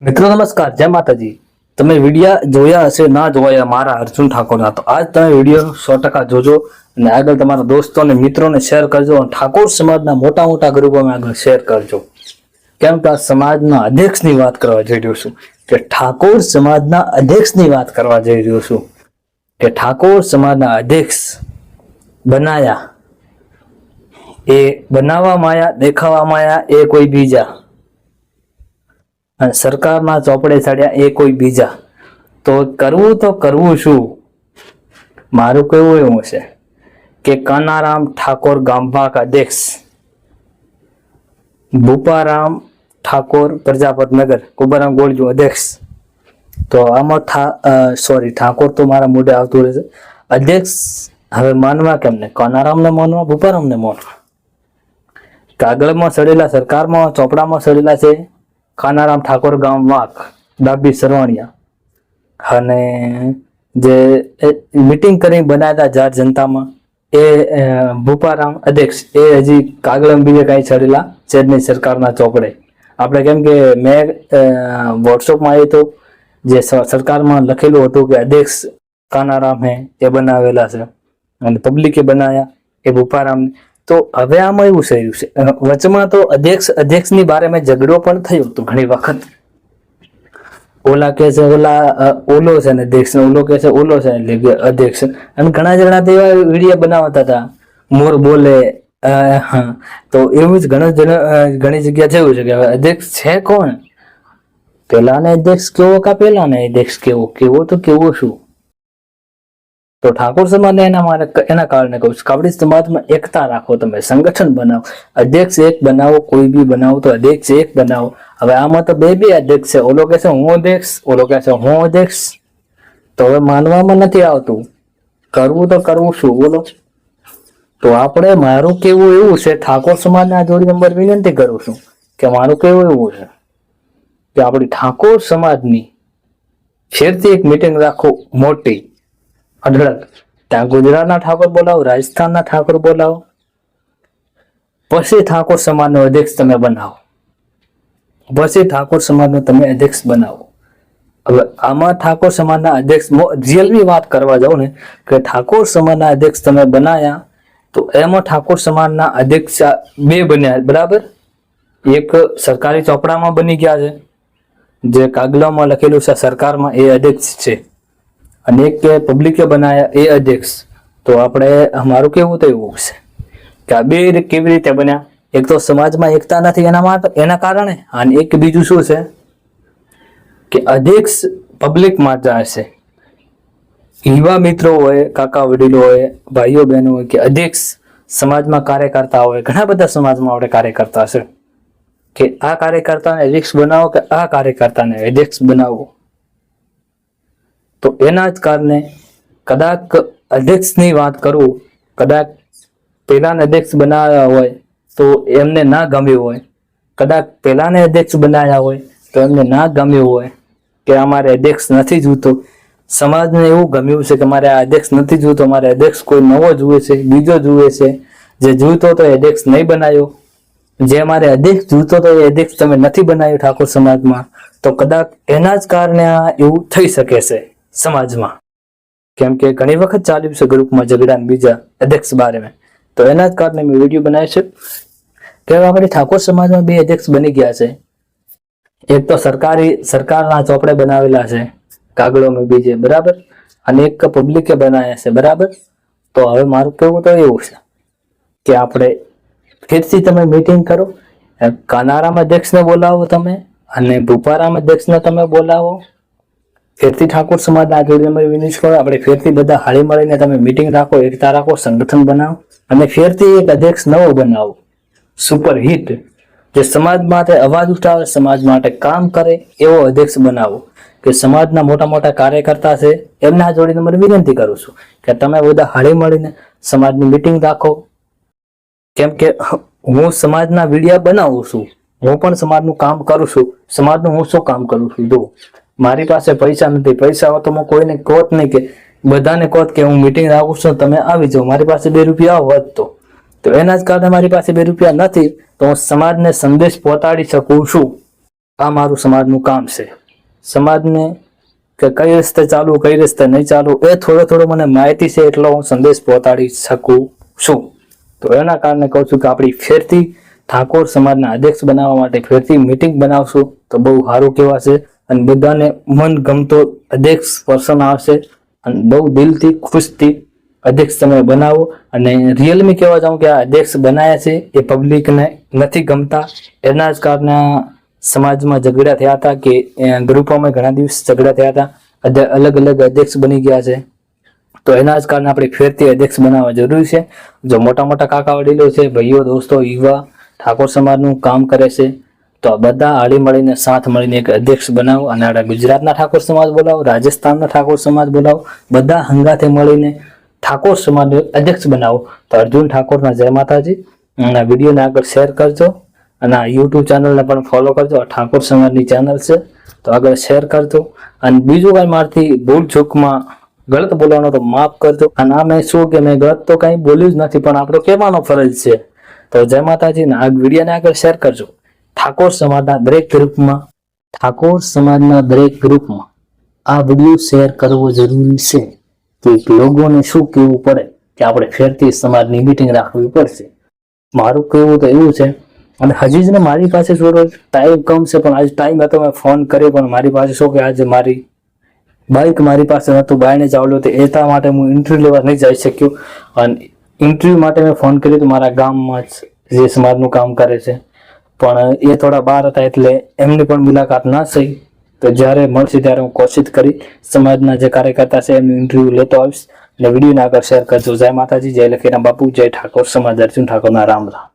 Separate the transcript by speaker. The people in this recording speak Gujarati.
Speaker 1: મિત્રો નમસ્કાર, જય માતાજી। તમે વિડિયા જોયા હશે ના જોયા મારા અર્જુન ઠાકોરના, તો આજ તમે વિડિયો 100% જોજો અને આગળ તમારા દોસ્તો અને મિત્રોને શેર કરજો અને ઠાકોર સમાજના મોટા મોટા ગ્રુપોમાં આગળ શેર કરજો। કેમ કે આ સમાજના અધ્યક્ષની વાત કરવા જઈ રહ્યો છું કે ઠાકોર સમાજના અધ્યક્ષની વાત કરવા જઈ રહ્યો છું કે ઠાકોર સમાજના અધ્યક્ષ બનાયા એ બનાવવામાં આયા, દેખાવામાં આયા એ કોઈ બીજા, અને સરકારના ચોપડે ચડ્યા એ કોઈ બીજા। તો કરવું શું? મારું કહેવું એવું છે કે કાનારામ ઠાકોર ગામભાગ અધ્યક્ષ, ભૂપારામ ઠાકોર પ્રજાપતનગર કુંભારામ ગોળજુ અધ્યક્ષ। તો આમાં ઠાકોર તો મારા મોઢે આવતું રહેશે। અધ્યક્ષ હવે માનવા કેમને? કાનારામને માનવા, ભૂપારામને માનવા? કાગળમાં સડેલા, સરકારમાં ચોપડામાં સડેલા છે કાનારામ ઠાકોર ગામ વાંક, ડાબી સરવાણિયા, અને જે મીટિંગ કરી બનાવ્યા જાહેર જનતામાં એ ભૂપારામ અધ્યક્ષ, એ હજી કાગળ બીજે કાંઈ ચડેલા છે જ નહીં સરકારના ચોપડે। આપણે કેમ કે મેં વોટ્સઅપમાં આવ્યું તો જે સરકારમાં લખેલું હતું કે અધ્યક્ષ કાનારામ હે એ બનાવેલા છે અને પબ્લિકે બનાવ્યા એ ભૂપારામને। તો હવે આમાં એવું થયું છે, વચમાં તો અધ્યક્ષની બારેમાં ઝઘડો પણ થયો હતો ઘણી વખત। ઓલા કે છે ઓલો છે ને અધ્યક્ષ, ઓલો કે છે ઓલો છે એટલે કે અધ્યક્ષ, અને ઘણા જણા તો એવા વિડીયો બનાવતા હતા મોર બોલે। તો એવું જ ઘણી જગ્યા થયું છે કે હવે અધ્યક્ષ છે કોણ? પેલાને અધ્યક્ષ કેવો કા પેલાને અધ્યક્ષ કેવો તો કેવો શું? તો ઠાકોર સમાજને એના કારણે કહું છું, કાબડી સમાજમાં એકતા રાખો, તમે સંગઠન બનાવો, અધ્યક્ષ એક બનાવો, કોઈ બી બનાવો તો અધ્યક્ષ એક બનાવો। હવે આમાં તો બે અધ્યક્ષ છે, ઓલો કહે છે હું અધ્યક્ષ, ઓલો કહે છે હું અધ્યક્ષ। તો હવે માનવામાં નથી આવતું, કરવું શું બોલો? તો આપણે, મારું કેવું એવું છે, ઠાકોર સમાજના જોડી નંબર વિનંતી કરું છું કે મારું કેવું એવું છે કે આપણી ઠાકોર સમાજની ફેરથી એક મીટિંગ રાખો મોટી અઢળક, ત્યાં ગુજરાતના ઠાકોર બોલાવો, રાજસ્થાનના ઠાકોર બોલાવો, પછી ઠાકોર સમાજનો અધ્યક્ષ તમે બનાવો, પછી ઠાકોર સમાજનો તમે અધ્યક્ષ બનાવો। હવે આમાં ઠાકોર સમાજના અધ્યક્ષ રિયલની વાત કરવા જાઉં ને કે ઠાકોર સમાજના અધ્યક્ષ તમે બનાયા તો એમાં ઠાકોર સમાજના અધ્યક્ષ બે બન્યા, બરાબર? એક સરકારી ચોપડામાં બની ગયા છે, જે કાગળમાં લખેલું છે સરકારમાં, એ અધ્યક્ષ છે, અને એક કે પબ્લિકે બનાયા એ અધ્યક્ષ। તો આપણે, અમારું કેવું તો એવું છે કે આ બે કેવી રીતે બન્યા? એક તો સમાજમાં એકતા નથી એના કારણે, અને એક બીજું શું છે કે અધ્યક્ષ પબ્લિકમાં જાય છે, યુવા મિત્રો હોય, કાકા વડીલો હોય, ભાઈઓ બહેનો હોય, કે અધ્યક્ષ સમાજમાં કાર્યકર્તા હોય, ઘણા બધા સમાજમાં આપણે કાર્યકર્તા છે કે આ કાર્યકર્તાને અધ્યક્ષ બનાવો કે આ કાર્યકર્તાને અધ્યક્ષ બનાવો। તો એના જ કારણે કદાચ અધ્યક્ષની વાત કરું, કદાચ પેલાને અધ્યક્ષ બનાવ્યા હોય તો એમને ના ગમ્યું હોય, કદાચ પેલાને અધ્યક્ષ બનાવ્યા હોય તો એમને ના ગમ્યું હોય કે અમારે અધ્યક્ષ નથી જોતો, સમાજને એવું ગમ્યું છે કે મારે આ અધ્યક્ષ નથી જોતો, મારે અધ્યક્ષ કોઈ નવો જુએ છે, બીજો જુએ છે, જે જોઈતો તો એ અધ્યક્ષ નહીં બનાવ્યો, જે મારે અધ્યક્ષ જોઈતો તો એ અધ્યક્ષ તમે નથી બનાવ્યો ઠાકોર સમાજમાં, તો કદાચ એના જ કારણે આ એવું થઈ શકે છે સમાજમાં। કેમ કે ઘણી વખત ચાલ્યું છે ગ્રુપમાં ઝઘડા બીજા અધ્યક્ષ બારેમાં, તો એના જ કારણે મેં વિડીયો બનાવ્યો છે કે આપણે ઠાકોર સમાજમાં બે અધ્યક્ષ બની ગયા છે। એક તો સરકારના ચોપડે બનાવેલા છે કાગળોમાં બીજે, બરાબર, અને એક પબ્લિકે બનાવ્યા છે, બરાબર। તો હવે મારું કહેવું તો એવું છે કે આપણે ફરીથી તમે મીટિંગ કરો, કાનારામ અધ્યક્ષને બોલાવો તમે, અને ભૂપારામ અધ્યક્ષને તમે બોલાવો, ફેરથી ઠાકોર સમાજના જોડી નંબર વિનિશ કરો, આપણે ફેરથી બધા હાળી મળીને તમે મીટિંગ રાખો, એકતા રાખો, સંગઠન બનાવો, અને ફેરથી એક અધ્યક્ષ નવો બનાવો સુપરહિટ, જે સમાજ માટે અવાજ ઉઠાવે, સમાજ માટે કામ કરે એવો અધ્યક્ષ બનાવો કે સમાજના મોટા મોટા કાર્યકર્તા છે એમના જોડી નંબર વિનંતી કરું છું કે તમે બધા હાળી મળીને સમાજની મીટિંગ રાખો। કેમ કે હું સમાજના વિડીયા બનાવું છું, હું પણ સમાજનું કામ કરું છું, સમાજનું હું શું કામ કરું છું, જો મારી પાસે પૈસા નથી, પૈસા હોય તો હું કોઈને કોત નહીં કે બધાને કોત કે હું મીટિંગ રાખું છું તમે આવી જાઓ, મારી પાસે 2 રૂપિયા હોત તો એના જ કારણે મારી પાસે 2 રૂપિયા નથી, તો હું સમાજને સંદેશ પહોંચાડી શકું છું। આ મારું સમાજનું કામ છે. સમાજને કે કઈ રસ્તે ચાલવું કઈ રસ્તે નહીં ચાલવું એ થોડો મને માહિતી છે, એટલો હું સંદેશ પહોંચાડી શકું છું. તો એના કારણે કહું છું કે આપણી ફેરથી ઠાકોર સમાજના અધ્યક્ષ બનાવવા માટે ફેરથી મીટિંગ બનાવશું તો બહુ સારું કહેવાશે અને બધાને મન ગમતો અધ્યક્ષ પર્સન આવશે અને બહુ દિલથી ખુશથી અધ્યક્ષ તમે બનાવો. અને રિયલમી કહેવા જાઉં કે આ અધ્યક્ષ બનાવ્યા છે એ પબ્લિકને નથી ગમતા, એના જ કારણે સમાજમાં ઝઘડા થયા હતા કે ગ્રુપોમાં ઘણા દિવસ ઝઘડા થયા હતા, અલગ અલગ અધ્યક્ષ બની ગયા છે. તો એના જ કારણે આપણે ફેરથી અધ્યક્ષ બનાવવા જરૂરી છે. જો મોટા મોટા કાકા વડીલો છે, ભાઈઓ દોસ્તો યુવા ઠાકોર સમાજનું કામ કરે છે તો બધા હળી મળીને સાથ મળીને એક અધ્યક્ષ બનાવો અને આપણા ગુજરાતના ઠાકોર સમાજ બોલાવો, રાજસ્થાનના ઠાકોર સમાજ બોલાવો, બધા હંગાથે મળીને ઠાકોર સમાજ અધ્યક્ષ બનાવો. તો અર્જુન ઠાકોરના જય માતાજી. અને વિડીયોને આગળ શેર કરજો અને આ યુટ્યુબ ચેનલને પણ ફોલો કરજો. આ ઠાકોર સમાજની ચેનલ છે તો આગળ શેર કરજો. અને બીજું કઈ મારથી ભૂલ ચૂકમાં ગલત બોલવાનો તો માફ કરજો. અને આ મેં શું કે મેં ગલત તો કઈ બોલ્યું જ નથી, પણ આપણો કહેવાનો ફરજ છે. તો જય માતાજી. આ વિડીયોને આગળ શેર કરજો. ઠાકોર સમાજના દરેક ગ્રુપમાં આ વિડીયો શેર કરવો જરૂરી છે કે લોકોને શું કહેવું પડે કે આપણે ફેરથી સમાજની મીટિંગ રાખવી પડશે. મારું કહેવું તો એવું છે. અને હજી જ ને મારી પાસે થોડો ટાઈમ કમ છે, પણ આજે ટાઈમ હતો મેં ફોન કર્યો, પણ મારી પાસે શું કે આજે મારી બાઇક મારી પાસે નહોતું, બાયને ચાવલું હતું, એટલા માટે હું ઇન્ટરવ્યુ લેવા નહીં જઈ શક્યો. અને ઇન્ટરવ્યુ માટે મેં ફોન કર્યો તો મારા ગામમાં જ જે સમાજનું કામ કરે છે, પણ એ થોડા બહાર હતા એટલે એમની પણ મુલાકાત ના થઈ. તો જ્યારે મળશે ત્યારે હું કોશિશ કરી સમાજના જે કાર્યકર્તા છે એમનું ઇન્ટરવ્યુ લેતો આવીશ. અને વિડીયોને આગળ શેર કરજો. જય માતાજી, જય લખીરામ બાપુ, જય ઠાકોર સમાજ, અર્જુન ઠાકોરના રામ રામ.